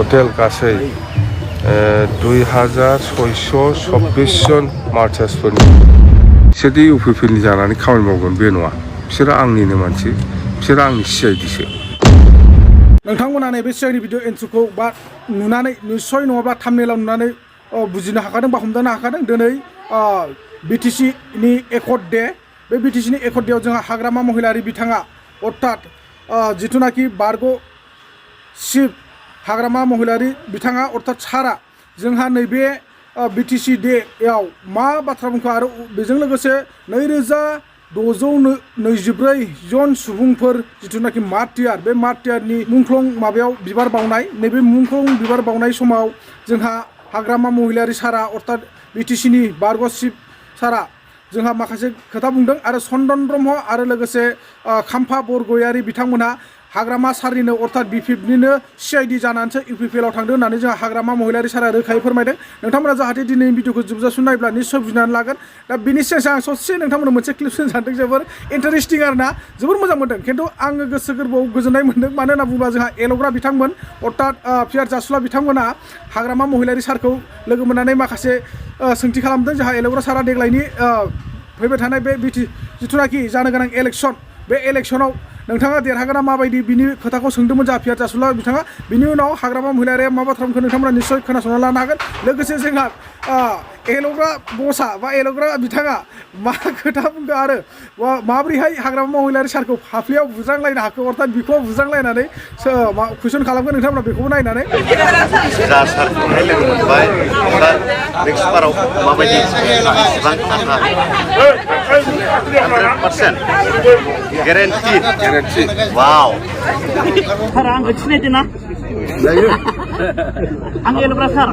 টোটেল গাसै 2626 जन मार्चार्सफोरनि बिसोरदि UPPL नि जानानै खामानि मावगोन बे नङा। बिसोरो आंनिनो मानसि, बिसोरो आंनि CID सो। नोंथांमोना नैबे CID भिडिअ एन्ट्रिखौ बा नुनानै निस्सय नङाब्ला थाम्बनेइलाव नुनानै बुजिनो हाखादों बा हमदांनो हाखादों। दिनै BTC नि एकर्ड डे। बे BTC नि एकर्ड डेआव जोंहा हाग्रामा महिलारि बिथाङा अर्थात जिथुनाखि बारग' चिफ हाग्रामा महिलारि बिथाङा अर्थात सारा जोंहा नैबे BTC डेआव मा बाथ्रा बुंखो आरो बेजों लोगोसे 2624 जन सुबुंफोर जिथुनाखि मार्टियार बे मार्टियारनि मुंख्लं माबायाव बिबार बावनाय नैबे मुंख्लं बिबार बावनाय समाव जोंहा हाग्रामा महिलारि सारा अर्थात BTC नि बारग' चिफ सारा जोंहा माखासे खोथा बुंदों आरो चन्दन ब्रह्म आरो लोगोसे खाम्फा बरगयारि बिथांमोनहा हाग्रामा सारनिनो अर्थात BPF निनो CID जानानैसो UPPL आव थांदों होननानै जोंहा हाग्रामा महिलारि सारा रोखायै फोरमायदों। नोंथांमोना जाहाथे दिनैनि भिडिअखौ जोबजासिम नायब्ला निस्सय बुजिनानै लागोन। दा बेनि सिगां आं ससे नोंथांमोननो मोनसे क्लिप होनो सानदों। जोबोर इन्टारेस्टिं आरोना, जोबोर मोजां मोनदों। खिन्थु आङो गोसो गोरबोआव गोजोननाय मोनदों। मानो होनना बुङोब्ला जोंहा एल'ग्रा बिथांमोन अर्थात पियार जासुला बिथांमोना हाग्रामा महिलारि सारखौ लोगो मोननानै माखासे सोंथि खालामदों। जोंहा एल'ग्रा सारा देग्लायनि फैबाय थानाय बे जिथुनाखि जानो गोनां इलेक्सन बे इलेक्सनाव नोंथाङा देरहागोना माबायदि बिनि खोथाखौ सोंदोंमोन जोंहा पियार जासुला बिथाङा। बिनि उनाव हाग्रामा महिलारिया मा बाथ्रा बुंखो नोंथांमोना निस्सय खोनासंना लानो हागोन। लोगोसे जोंहा एल'ग्रा बसा बा एल'ग्रा बिथाङा मा खोथा बुंदों आरो माबोरैहाय हाग्रामा महिलारि सारखौ फाफ्लियाव बुज्रांलायनो हाखो अर्थात बिखौ बुज्रांलायनानै कुइसन खालामगोन नोंथांमोना बेखौबो नायनानै। जा सारखौहाय लोगो मोनबाय सार नेक्स्ट बाराव माबायदि बेसेबां थाखा 100% गेरेन्टि वाव सार आंखौ सिनायदो ना आं एल'ग्रा सार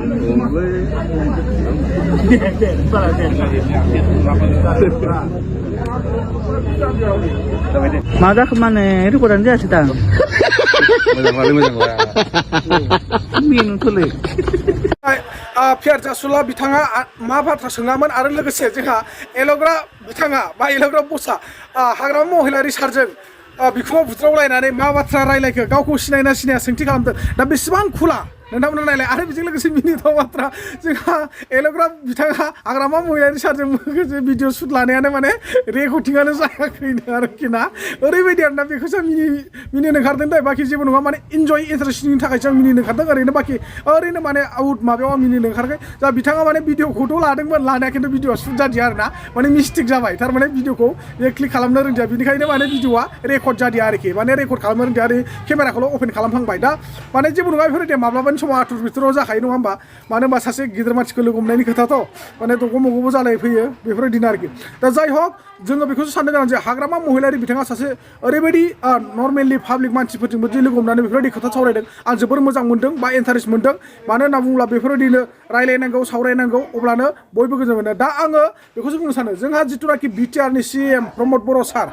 मा जाखो माने रेकर्डानो जायासै दा मिनुथ'लै पियार जासुला बिथाङा मा बाथ्रा सोङामोन आरो लोगोसे जोंहा एल'ग्रा बिथाङा बा एल'ग्रा बसा हाग्रामा महिलारि सारजों बिखुङाव बुज्रावलायनानै मा बाथ्रा रायलायखो गावखौ सिनायना सिनाया सोंथि खालामदों। दा बेसेबां खुला नोंथांमोना नायलाय आरो बेजों लोगोसे मिनिथाव बाथ्रा जोंहा एल'ग्रा बिथाङा हाग्रामा महिलारि सारजों भिडिअ शुट लानायानो माने रेकर्डिंआनो जायाखैनो आरोखि ना। ओरैबायदि आरोना बेखौसो मिनिनो ओंखारदों दे बाखि जेबो नङा माने इन्जय इन्टारेस्टनि थाखायसो आं मिनिनो ओंखारदों। ओरैनो बाखि ओरैनो माने आउट माबायाव आं मिनिनो ओंखाराखै। जा बिथाङा माने भिडिअखौथ' लादोंमोन लानाया खिन्थु भिडिअआ शुट जादिया आरोना माने मिस्टेक जाबाय। थारमाने भिडिअखौ बे क्लिक खालामनो रोंदिया बेनिखायनो माने भिडिअआ रेकर्ड जादिया आरोखि माने रेकर्ड खालामनो रोंदिया आरो केमेराखौल' अपेन खालामहांबाय। दा माने जेबो नङा बेफोरबायदि माब्लाबानि समाव आथुर बिथुराव जाखायो नङा होमबा। मानो होनबा सासे गिदिर मानसिखौ लोगो मोननायनि खोथाथ' माने दग' मग'बो जालाय फैयो बेफोरबायदिनो आरोखि। दा जाय हक जोङो बेखौसो साननो गोनां जे हाग्रामा महिलारि बिथाङा सासे ओरैबायदि नर्मेलि पाब्लिक मानसिफोरजोंबो जे लोगो हमनानै बेफोरबायदि खोथा सावरायदों आं जोबोर मोजां मोनदों बा इन्टारेस्ट मोनदों। मानो होनना बुङोब्ला बेफोरबायदिनो रायलायनांगौ सावरायनांगौ अब्लानो बयबो गोजोन मोनो। दा आङो बेखौसो बुंनो सानो जोंहा जिथुनाखि BTR नि CM प्रमद बर' सार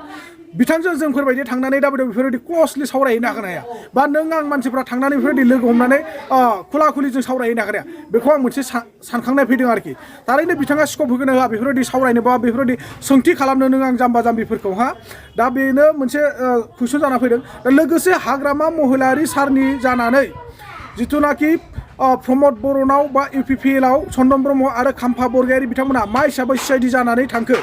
बिथांजों जोंफोरबायदि थांनानै दाबायदियाव बेफोरबायदि क्लसलि सावरायहैनो हागोन हाया बा नों आं मानसिफ्रा थांनानै बेफोरबायदि लोगो हमनानै खुला खुलि जों सावरायहैनो हागोन हाया बेखौ आं मोनसे सानखांनाय फैदों आरोखि। थारैनो बिथाङा स्कप होगोन होआ बेफोरबायदि सावरायनो बा बेफोरबायदि सोंथि खालामनो नों आं जाम्बा जाम्बिफोरखौ दा बेनो मोनसे कुइसन जाना फैदों। दा लोगोसे हाग्रामा महिलारि सारनि जानानै जिथुनाखि प्रमद बर'नाव बा UPPL आव चन्दन ब्रह्म आरो खाम्फा बरगयारि बिथांमोना मा हिसाबै CID जानानै थांखो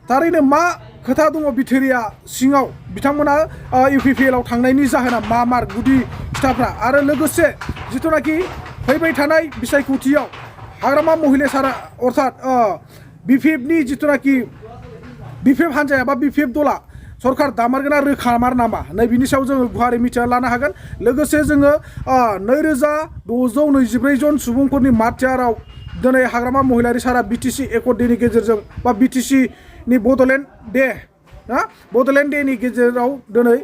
थारैनो मा खोथा दङ बिथोरिया सिङाव बिथांमोना UPPL आव थांनायनि जाहोना मा मार गुदि खोथाफ्रा आरो लोगोसे जिथुनाखि फैबाय थानाय बिसायख'थियाव हाग्रामा महिला सारा अर्थात BPF नि जिथुनाखि BPF हान्जाया बा BPF दला सरकार दामारगोना रोखामार नामा नै बिनि सायाव जोङो गुवारै मिथिना लानो हागोन। लोगोसे जोङो 2624 जन सुबुंफोरनि मार्चाराव दिनै हाग्रामा महिलारि सारा BTC एकर्ड डेनि गेजेरजों बा BTC नि बड'लेण्ड डे बड'लेण्ड डेनि गेजेराव दिनै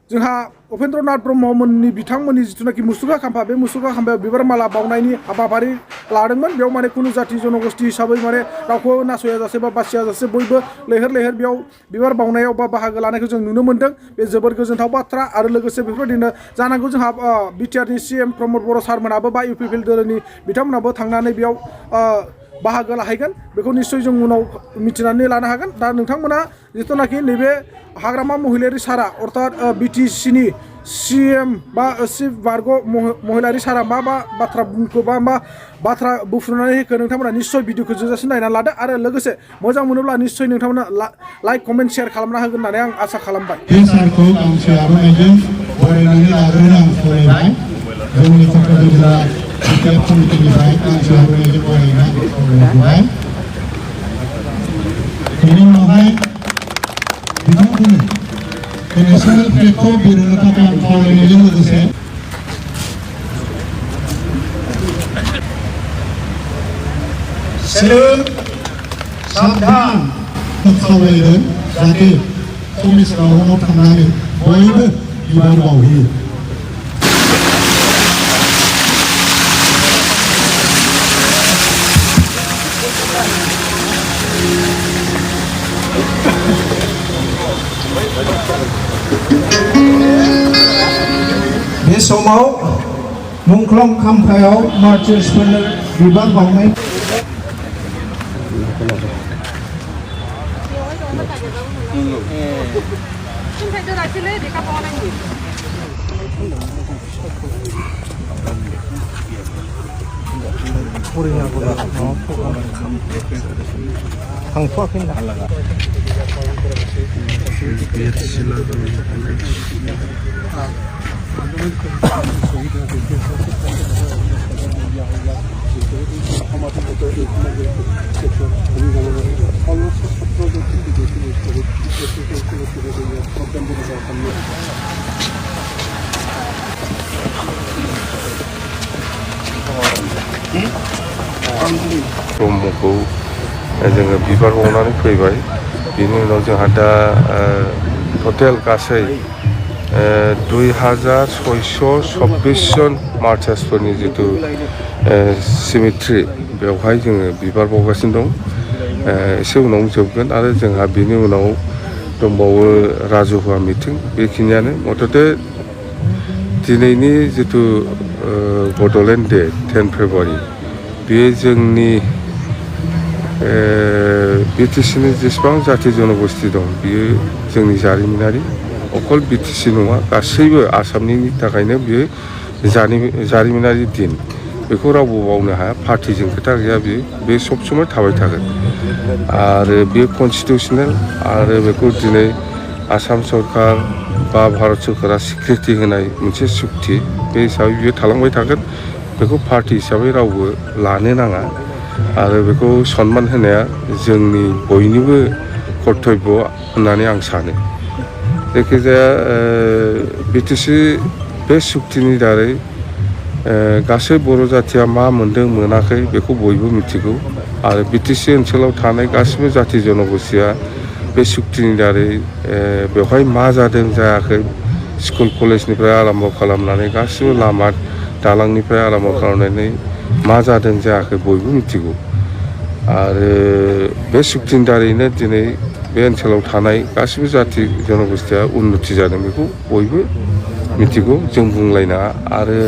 जोंहा उपेन्द्रनाथ ब्रह्ममोननि बिथांमोननि जिथुनाखि मुसुखा खाम्फा बे मुसुखा खाम्फायाव बिबार माला बावनायनि हाबाफारि लादोंमोन। बेयाव माने खुनु जाथि जनगोष्ठी हिसाबै माने रावखौ नासयाजासे बा बासियाजासे बयबो लैहोर लैहोर बेयाव बिबार बावनायाव बा बाहागो लानायखौ जों नुनो मोन्दों। बे जोबोर गोजोनथाव बाथ्रा आरो लोगोसे बेफोरबायदिनो जानांगौ जोंहा BTR नि CM प्रमद बर' सारमोनाबो बा UPPL दोलोनि बिथांमोनाबो थांनानै बेयाव बाहागो लाहैगोन बेखौ निस्सय जों उनाव मिथिनानै लानो हागोन। दा नोंथांमोना जिथुनाखि नैबे हाग्रामा महिलारि सारा अर्थात BTC नि CM बा चिफ बारग' महिलारि सारा मा बाथ्रा बुंखो बा मा बाथ्रा बुफ्रुनानै होखो नोंथांमोना निस्सय भिडिअखौ जोजासिम नायनानै लादो आरो लोगोसे मोजां मोनोब्ला निस्सय नोंथांमोना लाइक कमेन्ट शेयार खालामना होगोन होननानै आं आसा खालामबाय बे सारखौ गांसे आर'नाइजों बरायनानै लाग्रोनो आं खावलायबाय जोंनि क'क्राझार जिल्ला BPF कमिटिनिफ्राय गांसे आर'नाइजों बरायना खावलायबाय बेनि उनावहाय बिथांमोननो नेशनेल फ्लेगखौ बिरहोनो थाखाय आं खावलायनायजों लोगोसे साबधान खावलायदों जाहाथे पुलिस रावनाव थांनानै बयबो बिबान बावहैयो बे समाव मुंख्लं खाम्फायाव मार्चार्सफोरनो बिबान बावनाय ब्रह्मखौ जोङो बिबार बावनानै फैबाय बिनि उनाव जोंहा दा टटेल गासै 2626 जन मार्चार्सफोरनि जितु सिमेट्रि बेवहाय जोङो बिबार बावगासिनो दं एसे उनाव जोबगोन आरो जोंहा बिनि उनाव दंबावो राजहुवा मिटिं बेखिनियानो मथथे दिनैनि जितु बड'लेण्ड डे 10 फेब्रुवारि बेयो जोंनि बिटिसिनि जेसेबां जाथि जनगोष्ठी दं बियो जोंनि जारिमिनारि अकल बिटिसि नङा गासैबो आसामनि थाखायनो बियो जारिमिनारि दिन बेखौ रावबो बावनो हाया पार्टिजों खोथा गैया बे सब समय थाबाय थागोन आरो बेयो कनस्टिटिउसनेल आरो बेखौ दिनै आसाम सरकार बा भारत सरकारा स्वीकृति होनाय मोनसे सुक्ति बे हिसाबै बियो थालांबाय थागोन बेखौ पार्टि हिसाबै रावबो लानो नाङा आरो बेखौ सनमान होनाया जोंनि बयनिबो कर्तब्य होननानै आं सानो जायखिजाया बिटिसि बे सुक्तिनि दारै गासै बर' जाथिया मा मोन्दों मोनाखै बेखौ बयबो मिथिगौ आरो बिटिसि ओनसोलाव थानाय गासिबो जाथि जनगोष्ठीया बे सुक्तिनि दारै बेवहाय मा जादों जायाखै स्कुल कलेजनिफ्राय आराम्भ खालामनानै गासिबो लामा दालांनिफ्राय आराम्भ खालामनानै मा जादों जायाखै बयबो मिथिगौ आरो बे सुक्तिनि दारैनो दिनै बे ओनसोलाव थानाय गासिबो जाथि जनगोष्ठीया उन्नति जादों बेखौ बयबो मिथिगौ जों बुंलायनाङा आरो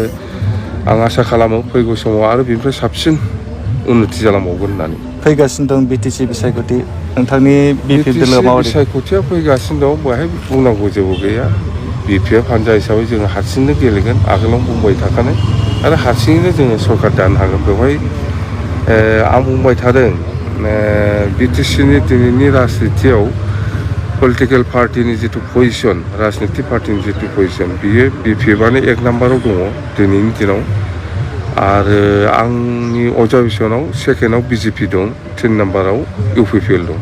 आं आसा खालामो फैगौ समाव आरो बेनिफ्राय साबसिन उन्नति जालांबावगोन होननानै फैगासिनो दं बिटिसि बिसायख'थि नोंथांनि बिपिएफ बिसायख'थिया फैगासिनो दं बेवहाय बुंनांगौ जेबो गैया बिपिएफ हान्जा हिसाबै जोङो हारसिंनो गेलेगोन आगोलाव बुंबाय थाखानाय आरो हारसिङैनो जोङो सरकार दानो हागोन बेवहाय आं बुंबाय थादों बिटिसिनि दिनैनि राजनितियाव पलिटिकेल पार्टिनि जितु पजिसन राजनिति पार्टिनि जितु पजिसन बियो बिपिएफआनो 1 नाम्बाराव दङ दिनैनि दिनाव आरो आंनि अबजारभेसनाव सेकेन्डआव बिजेपि दं 3 नाम्बाराव UPPL दं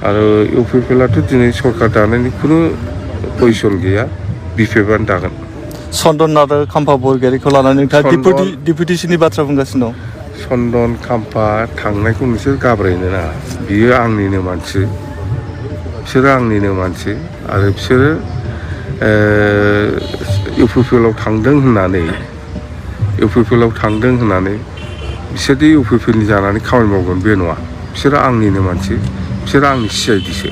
आरो UPPLआथ' दिनै सरकार दानायनि खुनु पजिसन गैया बिपिएफआनो दागोन चन्दन आरो खाम्फा बरगयारिखौ लानानै नोंथाङा डिपुटेसननि बाथ्रा बुंगासिनो दं चन्दन खाम्फा थांनायखौ नोंसोर गाब्रायनो नाङा बियो आंनिनो मानसि बिसोरो आंनिनो मानसि आरो बिसोरो UPPLआव थांदों होननानै बिसोरदि UPPLनि जानानै खामानि मावगोन बे नङा बिसोरो आंनिनो मानसि बिसोरो आंनि CID सो